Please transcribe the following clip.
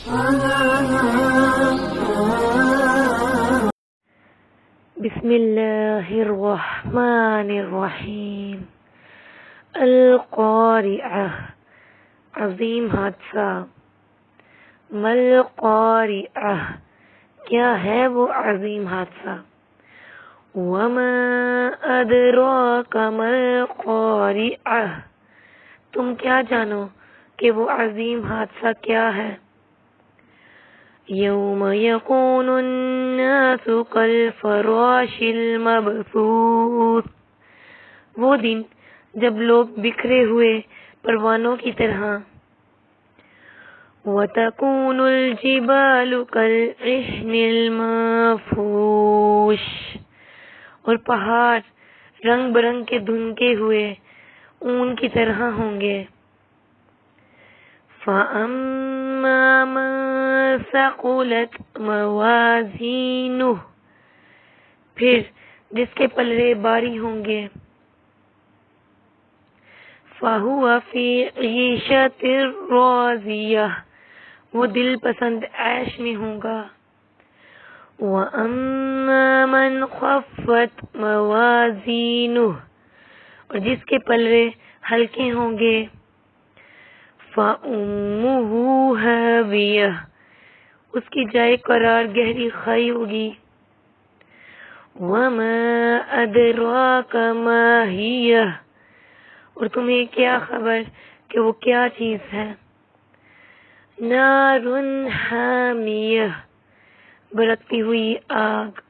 بسم اللہ الرحمن الرحیم۔ القارعہ، عظیم حادثہ۔ ما القارعہ، کیا ہے وہ عظیم حادثہ۔ وما ادراک ما القارعہ، تم کیا جانو کہ وہ عظیم حادثہ کیا ہے۔ یوم یکون الناس کالفراش المبثوث، وہ دن جب لوگ بکھرے ہوئے پروانوں کی طرح۔ وتکون الجبال کالعہن المنفوش، اور پہاڑ رنگ برنگ کے دھنکے ہوئے اون کی طرح ہوں گے۔ فَأَمَّا مَن ثَقُلَتْ مَوَازِینُهُ، پھر جس کے پلڑے باری ہوں گے۔ فَهُوَ فِي عِیشَةٍ رَاضِیَةٍ، وہ دل پسند عیش میں ہوگا۔ وَأَمَّا مَنْ خَفَّتْ مَوَازِینُهُ، اور جس کے پلڑے ہلکے ہوں گے۔ فَأُمُّهُ هَاوِیَةٌ، اس کی جائے قرار گہری کھائی ہوگی۔ وَمَا أَدْرَاكَ مَا هِیَهْ، اور تمہیں کیا خبر کہ وہ کیا چیز ہے۔ نَارٌ حَامِیَةٌ، بھڑکتی ہوئی آگ۔